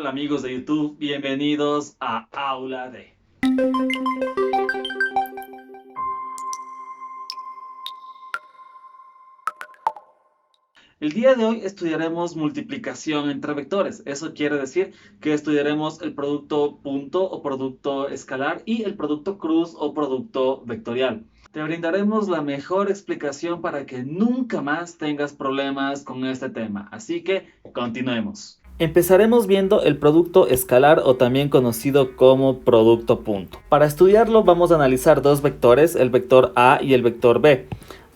Hola amigos de YouTube, bienvenidos a Aula D. El día de hoy estudiaremos multiplicación entre vectores. Eso quiere decir que estudiaremos el producto punto o producto escalar y el producto cruz o producto vectorial. Te brindaremos la mejor explicación para que nunca más tengas problemas con este tema. Así que continuemos. Empezaremos viendo el producto escalar o también conocido como producto punto. Para estudiarlo vamos a analizar dos vectores, el vector A y el vector B.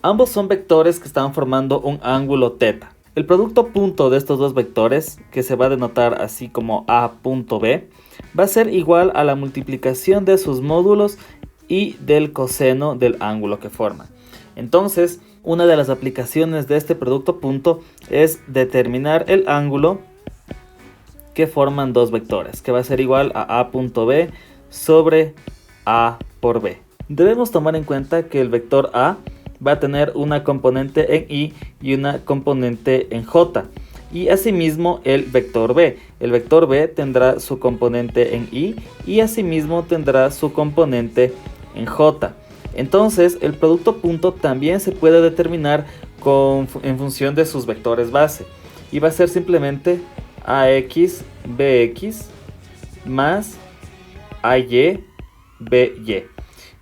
Ambos son vectores que están formando un ángulo teta. El producto punto de estos dos vectores, que se va a denotar así como A punto B, va a ser igual a la multiplicación de sus módulos y del coseno del ángulo que forman. Entonces, una de las aplicaciones de este producto punto es determinar el ángulo que forman dos vectores, que va a ser igual a A punto B sobre A por B. Debemos tomar en cuenta que el vector A va a tener una componente en Y y una componente en J. Y asimismo el vector B. El vector B tendrá su componente en y asimismo tendrá su componente en J. Entonces el producto punto también se puede determinar en función de sus vectores base. Y va a ser simplemente AX, BX más AY, BY.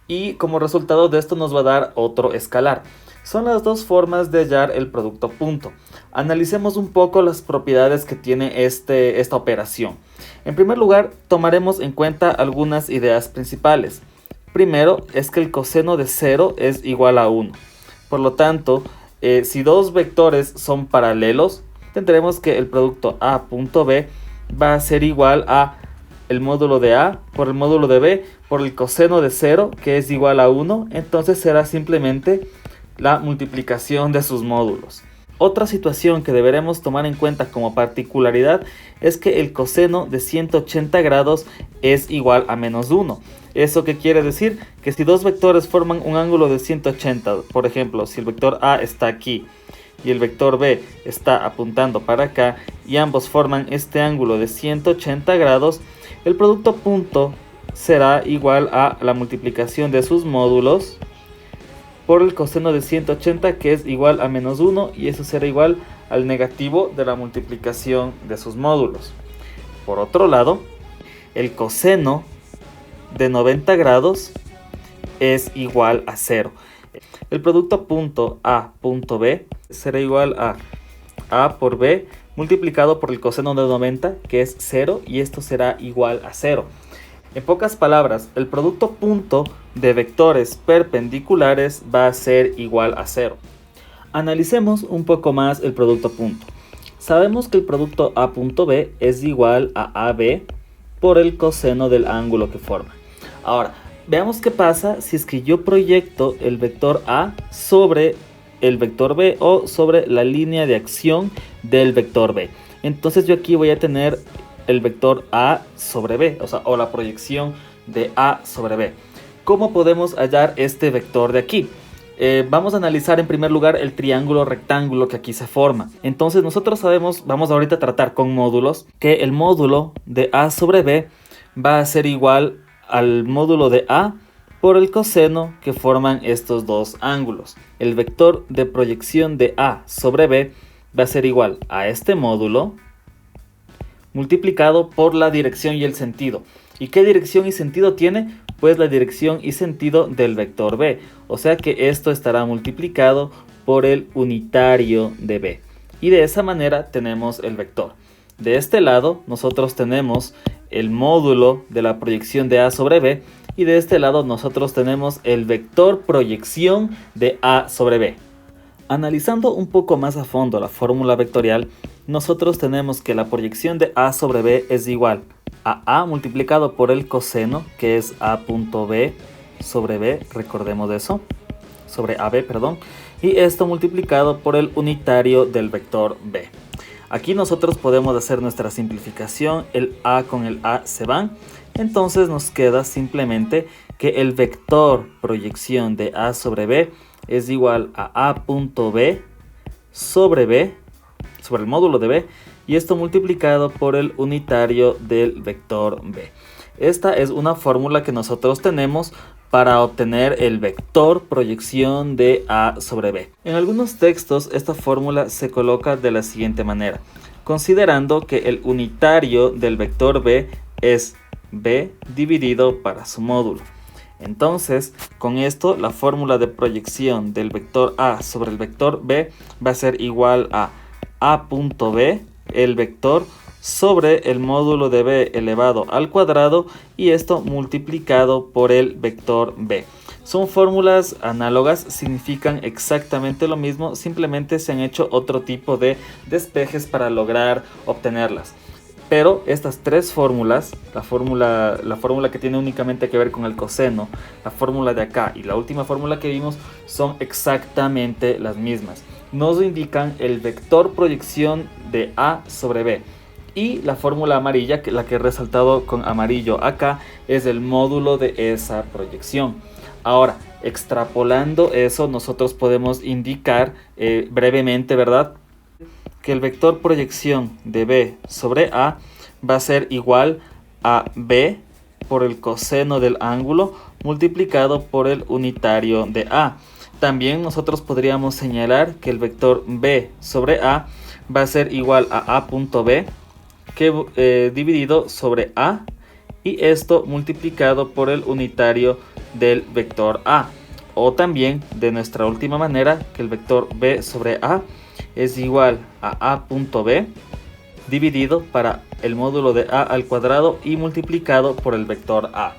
Y como resultado de esto nos va a dar otro escalar. Son las dos formas de hallar el producto punto. Analicemos un poco las propiedades que tiene esta operación. En primer lugar, tomaremos en cuenta algunas ideas principales. Primero, es que el coseno de 0 es igual a 1. Por lo tanto, si dos vectores son paralelos, tendremos que el producto A punto B va a ser igual a el módulo de A por el módulo de B por el coseno de 0, que es igual a 1. Entonces será simplemente la multiplicación de sus módulos. Otra situación que deberemos tomar en cuenta como particularidad es que el coseno de 180 grados es igual a menos 1. ¿Eso qué quiere decir? Que si dos vectores forman un ángulo de 180, por ejemplo, si el vector A está aquí y el vector B está apuntando para acá y ambos forman este ángulo de 180 grados, el producto punto será igual a la multiplicación de sus módulos por el coseno de 180, que es igual a menos 1, y eso será igual al negativo de la multiplicación de sus módulos. Por otro lado, el coseno de 90 grados es igual a 0. El producto punto A punto B será igual a A por B multiplicado por el coseno de 90, que es 0, y esto será igual a 0. En pocas palabras, el producto punto de vectores perpendiculares va a ser igual a 0. Analicemos un poco más el producto punto. Sabemos que el producto A punto B es igual a AB por el coseno del ángulo que forma. Ahora, veamos qué pasa si es que yo proyecto el vector A sobre el vector B o sobre la línea de acción del vector B. Entonces yo aquí voy a tener el vector A sobre B, o la proyección de A sobre B. ¿Cómo podemos hallar este vector de aquí? Vamos a analizar en primer lugar el triángulo rectángulo que aquí se forma. Entonces nosotros sabemos, vamos ahorita a tratar con módulos, que el módulo de A sobre B va a ser igual al módulo de A por el coseno que forman estos dos ángulos. El vector de proyección de A sobre B va a ser igual a este módulo multiplicado por la dirección y el sentido. ¿Y qué dirección y sentido tiene? Pues la dirección y sentido del vector B. O sea que esto estará multiplicado por el unitario de B. Y de esa manera tenemos el vector. De este lado nosotros tenemos el módulo de la proyección de A sobre B. Y de este lado nosotros tenemos el vector proyección de A sobre B. Analizando un poco más a fondo la fórmula vectorial, nosotros tenemos que la proyección de A sobre B es igual a A multiplicado por el coseno, que es A punto B sobre B, recordemos eso, sobre AB, perdón, y esto multiplicado por el unitario del vector B. Aquí nosotros podemos hacer nuestra simplificación, el A con el A se van, entonces nos queda simplemente que el vector proyección de A sobre B es igual a A punto B sobre el módulo de B, y esto multiplicado por el unitario del vector b. Esta es una fórmula que nosotros tenemos para obtener el vector proyección de A sobre B. En algunos textos esta fórmula se coloca de la siguiente manera, considerando que el unitario del vector B es B dividido para su módulo. Entonces, con esto la fórmula de proyección del vector A sobre el vector B va a ser igual a A.B, el vector, sobre el módulo de b elevado al cuadrado y esto multiplicado por el vector b. Son fórmulas análogas, significan exactamente lo mismo, simplemente se han hecho otro tipo de despejes para lograr obtenerlas. Pero estas tres fórmulas, la fórmula que tiene únicamente que ver con el coseno, la fórmula de acá y la última fórmula que vimos son exactamente las mismas. Nos indican el vector proyección de A sobre B. Y la fórmula amarilla, la que he resaltado con amarillo acá, es el módulo de esa proyección. Ahora, extrapolando eso, nosotros podemos indicar brevemente, ¿verdad?, que el vector proyección de B sobre A va a ser igual a B por el coseno del ángulo multiplicado por el unitario de A. También nosotros podríamos señalar que el vector B sobre A va a ser igual a A.B dividido sobre A y esto multiplicado por el unitario del vector A. O también de nuestra última manera, que el vector B sobre A es igual a A.B dividido para el módulo de A al cuadrado y multiplicado por el vector A.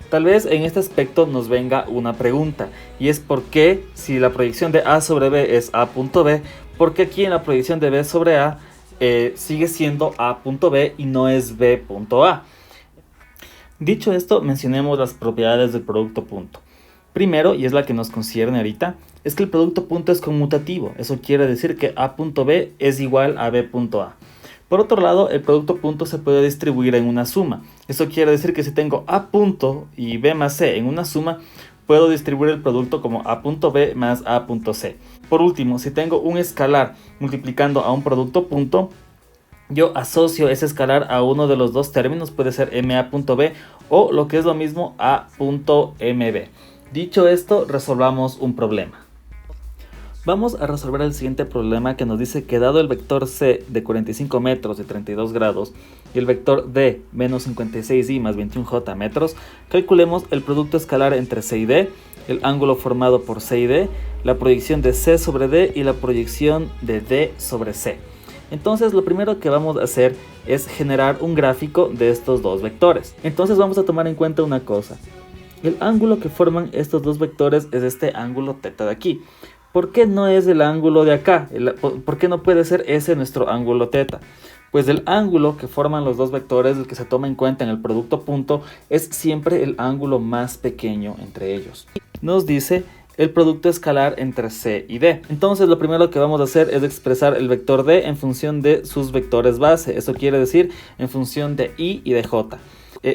Tal vez en este aspecto nos venga una pregunta, y es por qué, si la proyección de A sobre B es A.B, ¿por qué aquí en la proyección de B sobre A sigue siendo A.B y no es B.A? Dicho esto, mencionemos las propiedades del producto punto. Primero, y es la que nos concierne ahorita, es que el producto punto es conmutativo. Eso quiere decir que A.B es igual a B.A. Por otro lado, el producto punto se puede distribuir en una suma. Eso quiere decir que si tengo A punto y B más C en una suma, puedo distribuir el producto como A.B más A.C. Por último, si tengo un escalar multiplicando a un producto punto, yo asocio ese escalar a uno de los dos términos, puede ser MA.B o lo que es lo mismo A.MB. Dicho esto, resolvamos un problema. Vamos a resolver el siguiente problema que nos dice que dado el vector C de 45 metros y 32 grados y el vector D menos 56i más 21j metros, calculemos el producto escalar entre C y D, el ángulo formado por C y D, la proyección de C sobre D y la proyección de D sobre C. Entonces lo primero que vamos a hacer es generar un gráfico de estos dos vectores. Entonces vamos a tomar en cuenta una cosa. El ángulo que forman estos dos vectores es este ángulo θ de aquí. ¿Por qué no es el ángulo de acá? ¿Por qué no puede ser ese nuestro ángulo θ? Pues el ángulo que forman los dos vectores, el que se toma en cuenta en el producto punto, es siempre el ángulo más pequeño entre ellos. Nos dice el producto escalar entre C y D. Entonces lo primero que vamos a hacer es expresar el vector D en función de sus vectores base. Eso quiere decir en función de I y de J.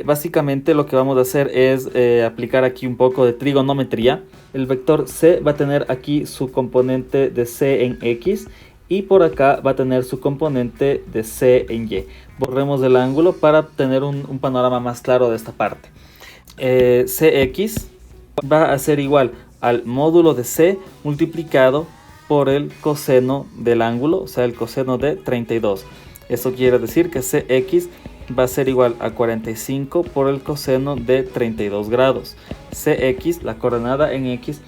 Básicamente lo que vamos a hacer es aplicar aquí un poco de trigonometría. El vector C va a tener aquí su componente de C en X y por acá va a tener su componente de C en Y. Borremos el ángulo para tener un panorama más claro de esta parte. Cx va a ser igual al módulo de C multiplicado por el coseno del ángulo, o sea el coseno de 32. Eso quiere decir que Cx va a ser igual a 45 por el coseno de 32 grados. Cx, la coordenada en X,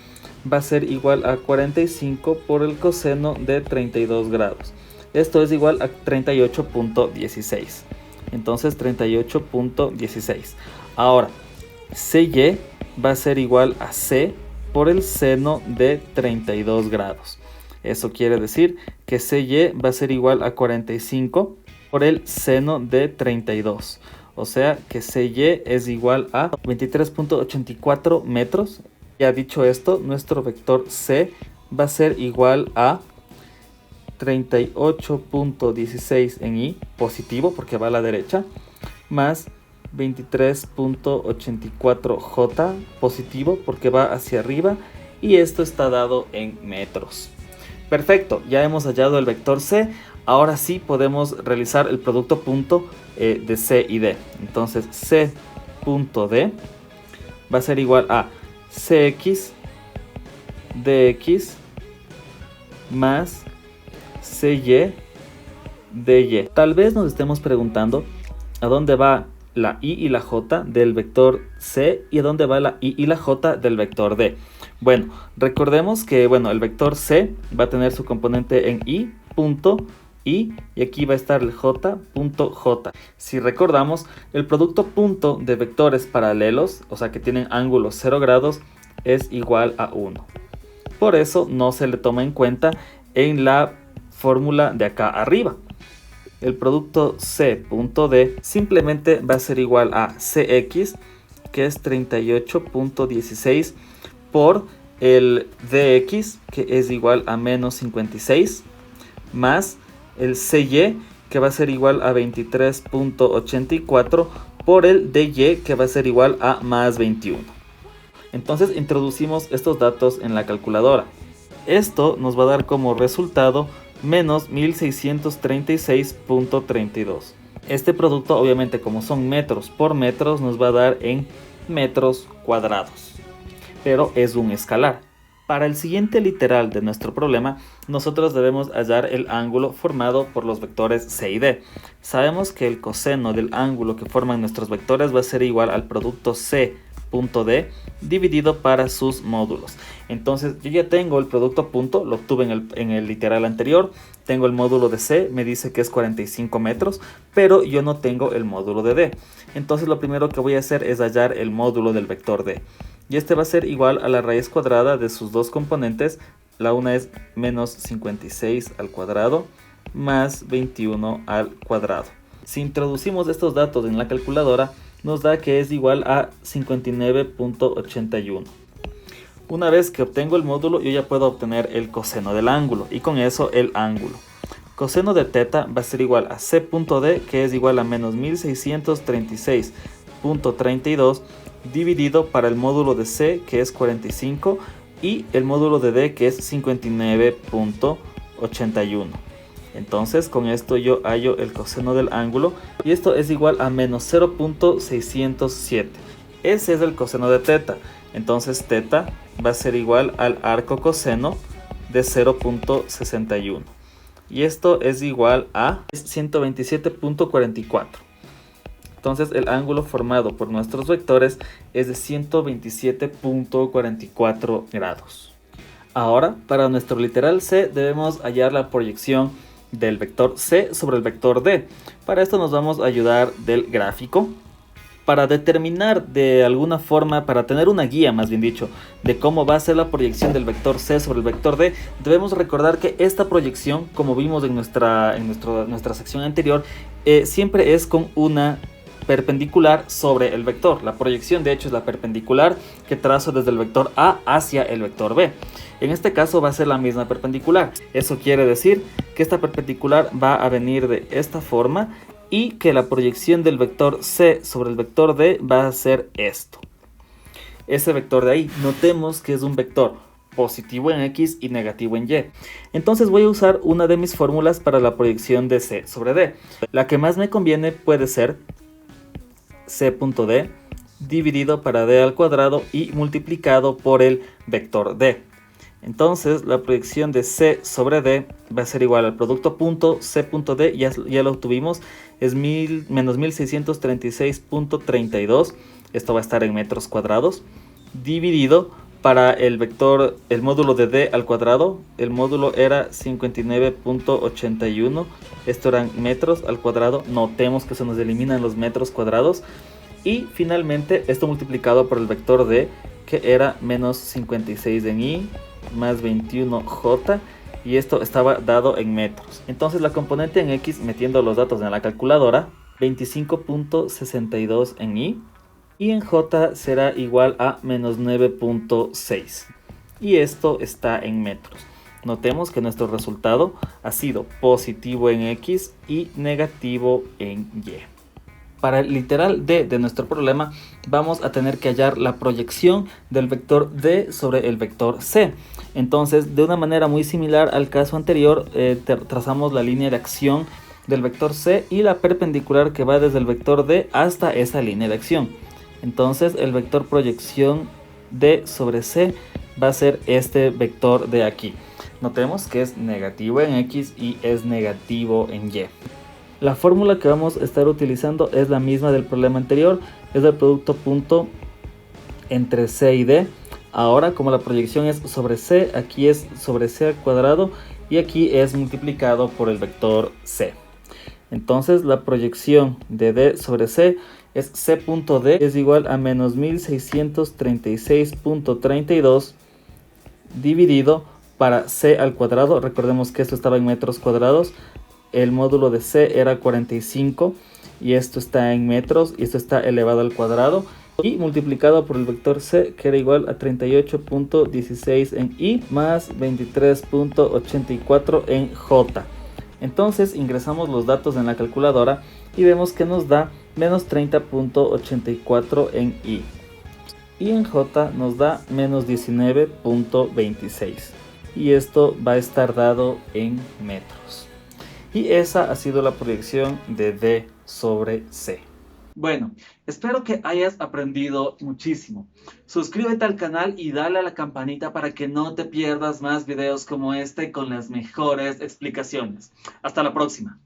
va a ser igual a 45 por el coseno de 32 grados. Esto es igual a 38.16. Entonces 38.16. Ahora, Cy va a ser igual a C por el seno de 32 grados. Eso quiere decir que Cy va a ser igual a 45 por el seno de 32. O sea que Cy es igual a 23.84 metros. Ya dicho esto, nuestro vector C va a ser igual a 38.16 en Y, positivo porque va a la derecha, más 23.84J, positivo porque va hacia arriba, y esto está dado en metros. Perfecto, ya hemos hallado el vector C. ahora sí podemos realizar el producto punto de C y D. Entonces C punto D va a ser igual a CX DX más CY DY. Tal vez nos estemos preguntando a dónde va la I y la J del vector C y a dónde va la I y la J del vector D. Bueno, recordemos que el vector C va a tener su componente en I punto I y aquí va a estar el J punto J. Si recordamos, el producto punto de vectores paralelos, o sea que tienen ángulos 0 grados, es igual a 1. Por eso no se le toma en cuenta en la fórmula de acá arriba. El producto C punto D simplemente va a ser igual a CX, que es 38.16, por el DX, que es igual a menos 56, más el CY, que va a ser igual a 23.84, por el DY, que va a ser igual a más 21. Entonces introducimos estos datos en la calculadora. Esto nos va a dar como resultado menos 1636.32. Este producto, obviamente, como son metros por metros, nos va a dar en metros cuadrados, pero es un escalar. Para el siguiente literal de nuestro problema, nosotros debemos hallar el ángulo formado por los vectores C y D. Sabemos que el coseno del ángulo que forman nuestros vectores va a ser igual al producto C punto D dividido para sus módulos. Entonces yo ya tengo el producto punto, lo obtuve en el literal anterior. Tengo el módulo de C, me dice que es 45 metros, pero yo no tengo el módulo de D. Entonces lo primero que voy a hacer es hallar el módulo del vector D. Y este va a ser igual a la raíz cuadrada de sus dos componentes. La una es menos 56 al cuadrado más 21 al cuadrado. Si introducimos estos datos en la calculadora, nos da que es igual a 59.81. Una vez que obtengo el módulo, yo ya puedo obtener el coseno del ángulo y con eso el ángulo. Coseno de teta va a ser igual a C punto D, que es igual a menos 1636.32, dividido para el módulo de C, que es 45, y el módulo de D, que es 59.81. Entonces con esto yo hallo el coseno del ángulo y esto es igual a menos 0.607. Ese es el coseno de teta. Entonces teta va a ser igual al arco coseno de 0.61. Y esto es igual a 127.44. Entonces el ángulo formado por nuestros vectores es de 127.44 grados. Ahora, para nuestro literal C debemos hallar la proyección del vector C sobre el vector D. Para esto nos vamos a ayudar del gráfico. Para determinar de alguna forma, para tener una guía más bien dicho, de cómo va a ser la proyección del vector C sobre el vector D, debemos recordar que esta proyección, como vimos en nuestra sección anterior, siempre es con una perpendicular sobre el vector. La proyección de hecho es la perpendicular que trazo desde el vector A hacia el vector B. En este caso va a ser la misma perpendicular. Eso quiere decir que esta perpendicular va a venir de esta forma y que la proyección del vector C sobre el vector D va a ser esto. Ese vector de ahí, notemos que es un vector positivo en X y negativo en Y. Entonces voy a usar una de mis fórmulas para la proyección de C sobre D. La que más me conviene puede ser C.D dividido para D al cuadrado y multiplicado por el vector D. Entonces la proyección de C sobre D va a ser igual al producto punto C.D, ya lo obtuvimos, es menos 1636.32, esto va a estar en metros cuadrados, dividido para el vector, el módulo de D al cuadrado, el módulo era 59.81, esto eran metros al cuadrado, notemos que se nos eliminan los metros cuadrados, y finalmente esto multiplicado por el vector D, que era menos 56 en I, más 21J, y esto estaba dado en metros. Entonces la componente en X, metiendo los datos en la calculadora, 25.62 en I, y en J será igual a menos 9.6. Y esto está en metros. Notemos que nuestro resultado ha sido positivo en X y negativo en Y. Para el literal D de nuestro problema vamos a tener que hallar la proyección del vector D sobre el vector C. Entonces, de una manera muy similar al caso anterior, trazamos la línea de acción del vector C y la perpendicular que va desde el vector D hasta esa línea de acción. Entonces, el vector proyección D sobre C va a ser este vector de aquí. Notemos que es negativo en X y es negativo en Y. La fórmula que vamos a estar utilizando es la misma del problema anterior, es el producto punto entre C y D. Ahora, como la proyección es sobre C, aquí es sobre C al cuadrado y aquí es multiplicado por el vector C. Entonces la proyección de D sobre C es C punto D es igual a menos 1636.32 dividido para C al cuadrado. Recordemos que esto estaba en metros cuadrados. El módulo de C era 45 y esto está en metros y esto está elevado al cuadrado y multiplicado por el vector C, que era igual a 38.16 en Y más 23.84 en J. Entonces ingresamos los datos en la calculadora y vemos que nos da menos 30.84 en Y y en J nos da menos 19.26 y esto va a estar dado en metros. Y esa ha sido la proyección de D sobre C. Bueno, espero que hayas aprendido muchísimo. Suscríbete al canal y dale a la campanita para que no te pierdas más videos como este con las mejores explicaciones. Hasta la próxima.